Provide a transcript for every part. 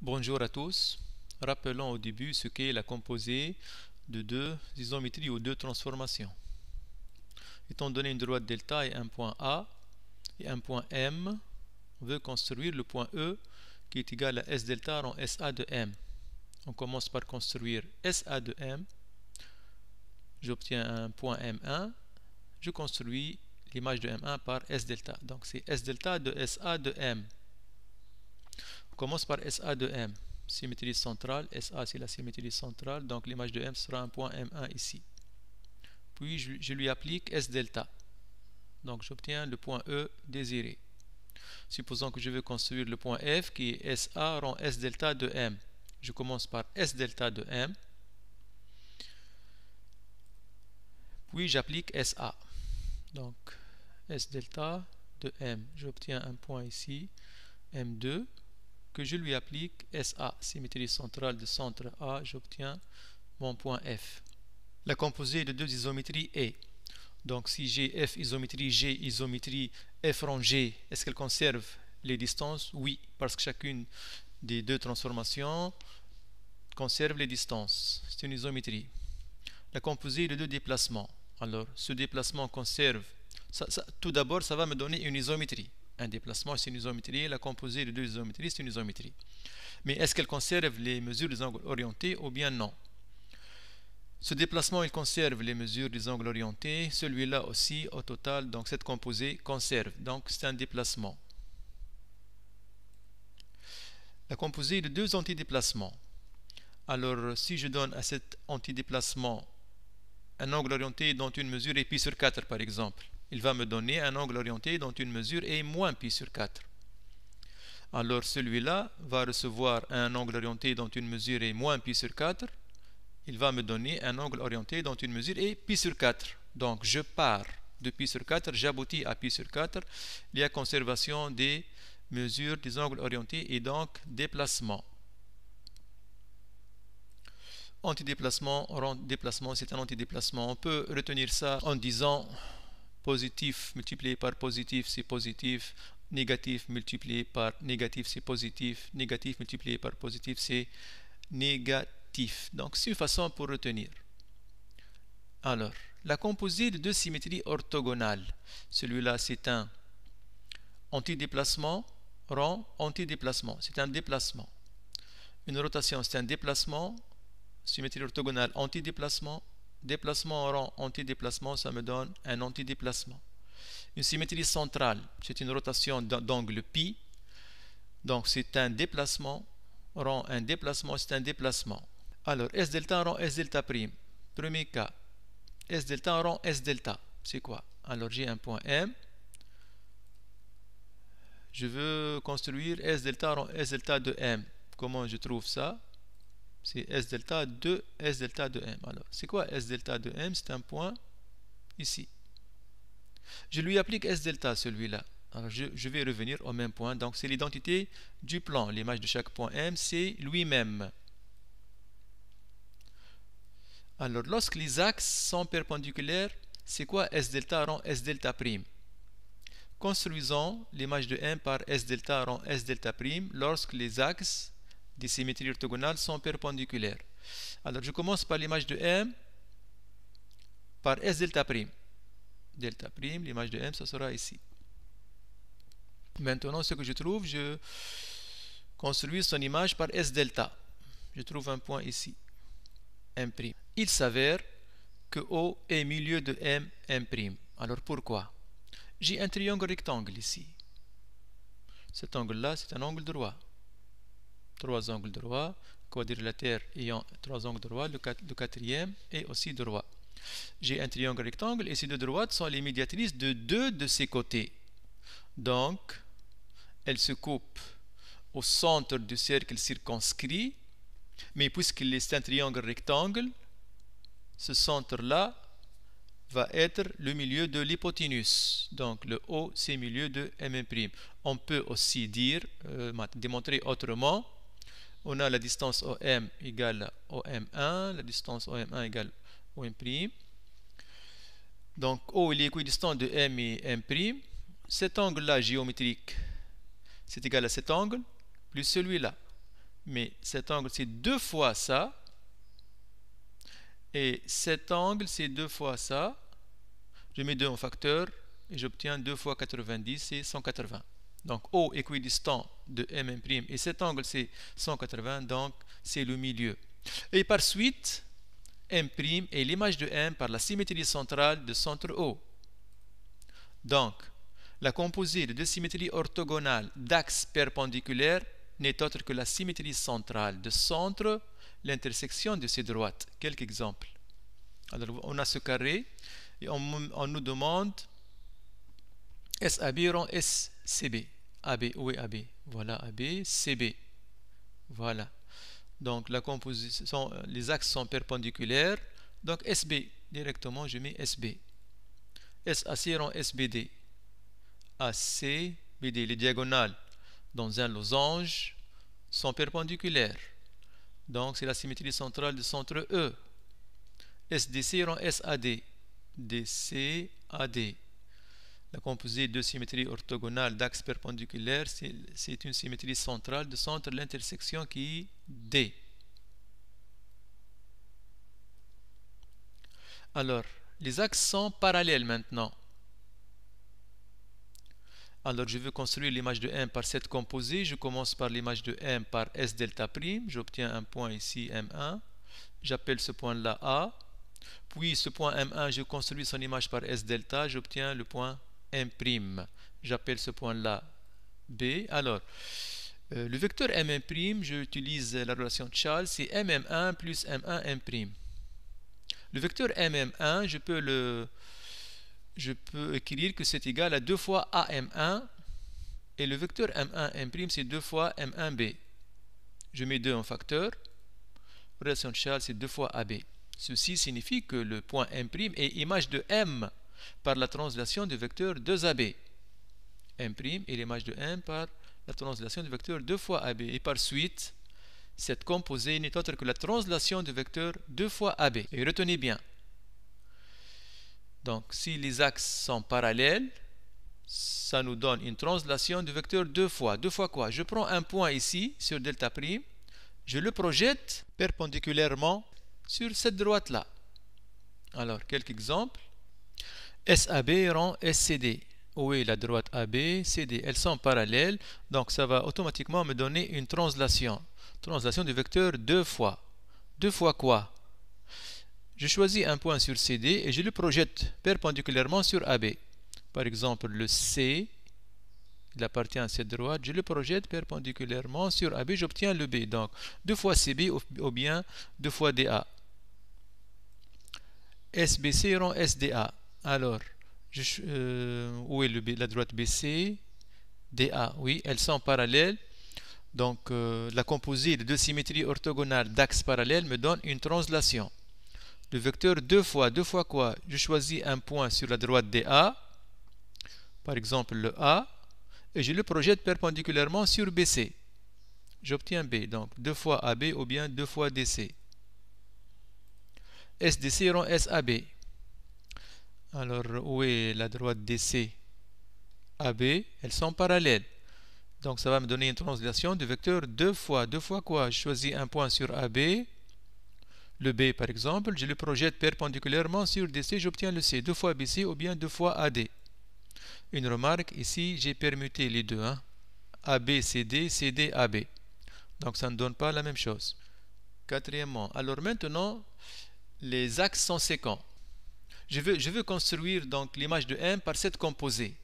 Bonjour à tous. Rappelons au début ce qu'est la composée de deux isométries ou deux transformations. Étant donné une droite delta et un point A et un point M, on veut construire le point E qui est égal à S delta rond SA de M. On commence par construire SA de M. J'obtiens un point M1. Je construis l'image de M1 par S delta. Donc c'est S delta de SA de M. On commence par SA de M. Symétrie centrale, SA c'est la symétrie centrale, donc l'image de M sera un point M1 ici. Puis je lui applique S delta. Donc j'obtiens le point E désiré. Supposons que je veux construire le point F qui est SA rond S delta de M. Je commence par S delta de M. Puis j'applique SA. Donc S delta de M. J'obtiens un point ici, M2, que je lui applique SA, symétrie centrale de centre A, j'obtiens mon point F. La composée de deux isométries est, donc si j'ai F isométrie, G isométrie, F rond G, est-ce qu'elle conserve les distances? Oui, parce que chacune des deux transformations conserve les distances. C'est une isométrie. La composée de deux déplacements. Alors, ce déplacement conserve, tout d'abord, ça va me donner une isométrie. Un déplacement, c'est une isométrie. La composée de deux isométries, c'est une isométrie. Mais est-ce qu'elle conserve les mesures des angles orientés ou bien non? Ce déplacement, il conserve les mesures des angles orientés. Celui-là aussi, au total, donc cette composée conserve. Donc, c'est un déplacement. La composée de deux antidéplacements. Alors, si je donne à cet antidéplacement un angle orienté dont une mesure est pi sur 4 par exemple, il va me donner un angle orienté dont une mesure est moins pi sur 4. Alors celui-là va recevoir un angle orienté dont une mesure est moins pi sur 4. Il va me donner un angle orienté dont une mesure est pi sur 4. Donc je pars de pi sur 4, j'aboutis à pi sur 4. Il y a conservation des mesures des angles orientés et donc déplacement. Antidéplacement, rond déplacement, c'est un antidéplacement. On peut retenir ça en disant positif multiplié par positif, c'est positif. Négatif multiplié par négatif, c'est positif. Négatif multiplié par positif, c'est négatif. Donc, c'est une façon pour retenir. Alors, la composée de deux symétries orthogonales. Celui-là, c'est un antidéplacement, rond antidéplacement. C'est un déplacement. Une rotation, c'est un déplacement. Symétrie orthogonale antidéplacement, déplacement rond antidéplacement, ça me donne un antidéplacement. Une symétrie centrale, c'est une rotation d'angle pi, donc c'est un déplacement, rond un déplacement, c'est un déplacement. Alors S delta rond S delta prime, premier cas, S delta rond S delta, c'est quoi? Alors j'ai un point M, je veux construire S delta rond S delta de M. Comment je trouve ça? C'est S delta de S delta de M. Alors, c'est quoi S delta de M? C'est un point ici. Je lui applique S delta, celui-là. Alors, je vais revenir au même point. Donc, c'est l'identité du plan. L'image de chaque point M, c'est lui-même. Alors, lorsque les axes sont perpendiculaires, c'est quoi S delta rond S delta prime? Construisons l'image de M par S delta rond S delta prime lorsque les axes des symétries orthogonales sont perpendiculaires. Alors je commence par l'image de M par S delta prime. Delta prime, l'image de M, ça sera ici. Maintenant, ce que je trouve, je construis son image par S delta. Je trouve un point ici, M'. Il s'avère que O est milieu de M, M'. Alors pourquoi? J'ai un triangle rectangle ici. Cet angle-là, c'est un angle droit. Trois angles droits, quadrilatère ayant trois angles droits, le quatrième est aussi droit. J'ai un triangle rectangle et ces deux droites sont les médiatrices de deux de ces côtés. Donc, elles se coupent au centre du cercle circonscrit, mais puisqu'il c'est un triangle rectangle, ce centre-là va être le milieu de l'hypoténuse. Donc, le O, c'est le milieu de M'. On peut aussi dire, démontrer autrement. On a la distance OM égale à OM1, la distance OM1 égale OM'. Donc O il est équidistant de M et M'. Cet angle-là géométrique, c'est égal à cet angle, plus celui-là. mais cet angle c'est 2 fois ça, et cet angle c'est 2 fois ça. Je mets 2 en facteur et j'obtiens 2 fois 90, c'est 180. Donc O équidistant de M' et cet angle c'est 180, donc c'est le milieu. Et par suite, M' est l'image de M par la symétrie centrale de centre O. Donc, la composée de deux symétries orthogonales d'axes perpendiculaires n'est autre que la symétrie centrale de centre, l'intersection de ces droites. Quelques exemples. Alors, on a ce carré et on nous demande SAB rend SCB. AB, où est AB? Voilà AB, CB. Voilà. Donc, la composition, les axes sont perpendiculaires. Donc, SB, directement, je mets SB. SAC rend SBD. AC, BD, les diagonales dans un losange sont perpendiculaires. Donc, c'est la symétrie centrale du centre E. SDC rend SAD. DC, AD. La composée de symétries orthogonales d'axes perpendiculaires, c'est une symétrie centrale de centre l'intersection qui est D. Alors, les axes sont parallèles maintenant. Alors, je veux construire l'image de M par cette composée. Je commence par l'image de M par S delta prime. J'obtiens un point ici, M1. J'appelle ce point-là A. Puis, ce point M1, je construis son image par S delta. J'obtiens le point M'. J'appelle ce point-là B. Alors, le vecteur M', j'utilise la relation de Charles, c'est MM1 plus M1 M'. Le vecteur MM1, je peux écrire que c'est égal à 2 fois AM1 et le vecteur M1 M' c'est 2 fois M1B. Je mets 2 en facteur. Relation de Charles c'est 2 fois AB. Ceci signifie que le point M' est image de M par la translation du vecteur 2AB. M' est l'image de M par la translation du vecteur 2 fois AB. Et par suite, cette composée n'est autre que la translation du vecteur 2 fois AB. Et retenez bien. Donc, si les axes sont parallèles, ça nous donne une translation du vecteur 2 fois. 2 fois quoi? Je prends un point ici, sur delta prime, je le projette perpendiculairement sur cette droite-là. Alors, quelques exemples. SAB rend SCD. Où est la droite AB, CD? Elles sont parallèles, donc ça va automatiquement me donner une translation. Translation du vecteur 2 fois. 2 fois quoi? Je choisis un point sur CD et je le projette perpendiculairement sur AB. Par exemple, le C, il appartient à cette droite, je le projette perpendiculairement sur AB, j'obtiens le B. Donc, 2 fois CB ou bien 2 fois DA. SBC rend SDA. Alors, où est le B? La droite BC, DA. Oui, elles sont parallèles. Donc, la composée de deux symétries orthogonales d'axes parallèles me donne une translation. Le vecteur 2 fois quoi? Je choisis un point sur la droite DA, par exemple le A, et je le projette perpendiculairement sur BC. J'obtiens B, donc 2 fois AB ou bien 2 fois DC. SDC rend SAB. Alors, où est la droite DC? AB, elles sont parallèles. Donc, ça va me donner une translation du vecteur 2 fois quoi? Je choisis un point sur AB, le B par exemple, je le projette perpendiculairement sur DC, j'obtiens le C, 2 fois BC ou bien 2 fois AD. Une remarque, ici j'ai permuté les deux, AB, CD, CD, AB. Donc ça ne donne pas la même chose. Quatrièmement, alors maintenant, les axes sont séquents. Je veux construire donc l'image de M par cette composée.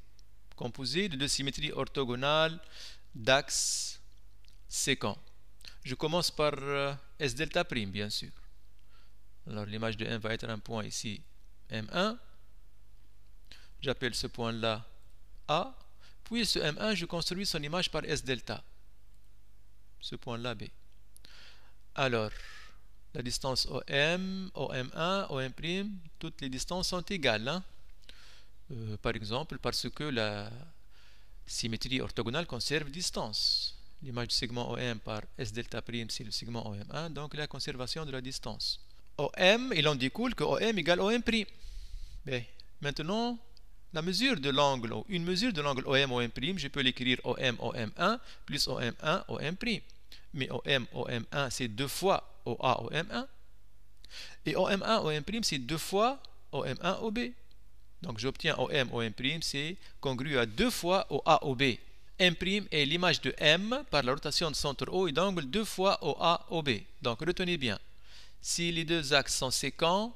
Composée de deux symétries orthogonales d'axes séquents. Je commence par S delta prime, bien sûr. Alors l'image de M va être un point ici, M1. J'appelle ce point-là A. Puis ce M1, je construis son image par S delta. Ce point-là B. Alors, la distance OM, OM1, OM', toutes les distances sont égales. Par exemple, parce que la symétrie orthogonale conserve distance. L'image du segment OM par S delta prime, c'est le segment OM1, donc la conservation de la distance. OM, il en découle que OM égale OM'. Bien, maintenant, la mesure de l'angle, ou une mesure de l'angle OM, OM', je peux l'écrire OM, OM1 plus OM1, OM'. mais OM, OM1, c'est 2 fois OA, OM1. Et OM1, OM', c'est 2 fois OM1, OB. Donc j'obtiens OM, OM', c'est congru à 2 fois OA, OB. M' est l'image de M par la rotation de centre O et d'angle 2 fois OA, OB. Donc retenez bien, si les deux axes sont sécants,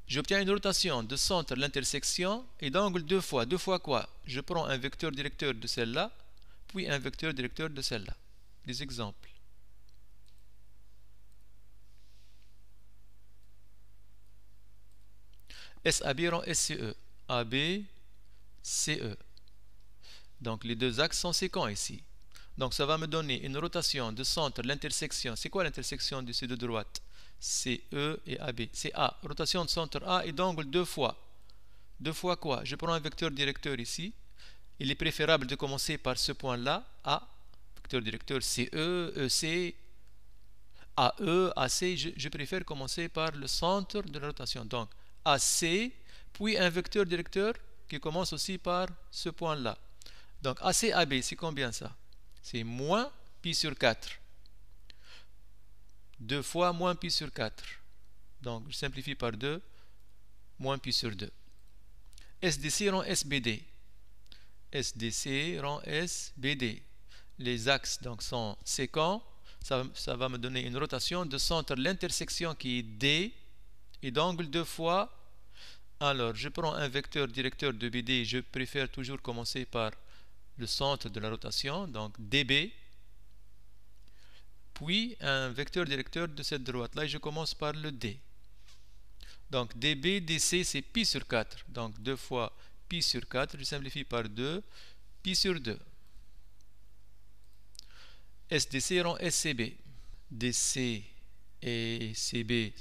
j'obtiens une rotation de centre l'intersection et d'angle 2 fois. 2 fois quoi? Je prends un vecteur directeur de celle-là, puis un vecteur directeur de celle-là. Des exemples. SAB rend SCE. AB, CE. Donc les deux axes sont séquents ici. Donc ça va me donner une rotation de centre l'intersection. C'est quoi l'intersection de ces deux droites? CE et AB. C'est A. Rotation de centre A et d'angle 2 fois. 2 fois quoi? Je prends un vecteur directeur ici. Il est préférable de commencer par ce point-là, A. Vecteur directeur CE, EC, AE, AC. Je préfère commencer par le centre de la rotation. Donc AC, puis un vecteur directeur qui commence aussi par ce point-là. Donc ACAB, c'est combien ça? C'est moins pi sur 4. 2 fois moins pi sur 4. Donc je simplifie par 2, moins pi sur 2. SDC rend SBD. SDC rend SBD. Les axes donc sont séquents. Ça va me donner une rotation de centre l'intersection qui est D et d'angle 2 fois. Alors je prends un vecteur directeur de BD. Je préfère toujours commencer par le centre de la rotation, donc DB, puis un vecteur directeur de cette droite-là, et je commence par le D. Donc DB, DC, c'est pi sur 4. Donc 2 fois pi sur 4, je simplifie par 2, pi sur 2. SDC rend SCB. DC et CB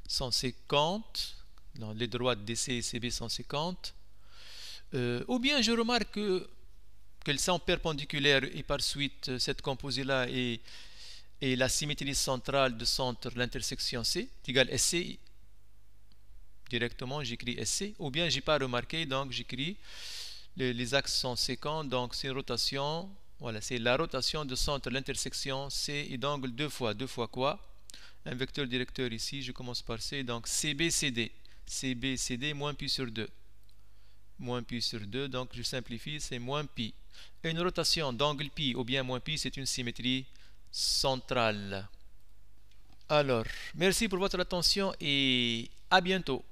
sont séquentes. Donc les droites DC et CB sont séquentes. Ou bien je remarque qu'elles sont perpendiculaires et par suite cette composée-là est la symétrie centrale de centre l'intersection C est égale SC. Directement j'écris SC, ou bien j'ai pas remarqué, donc j'écris les axes sont séquents, donc c'est une rotation, voilà, c'est la rotation de centre l'intersection C et d'angle 2 fois. 2 fois quoi? Un vecteur directeur ici, je commence par C, donc CB, CD. CB, CD, moins pi sur 2. Moins pi sur 2, donc je simplifie, c'est moins pi. Et une rotation d'angle pi ou bien moins pi, c'est une symétrie centrale. Alors, merci pour votre attention et à bientôt.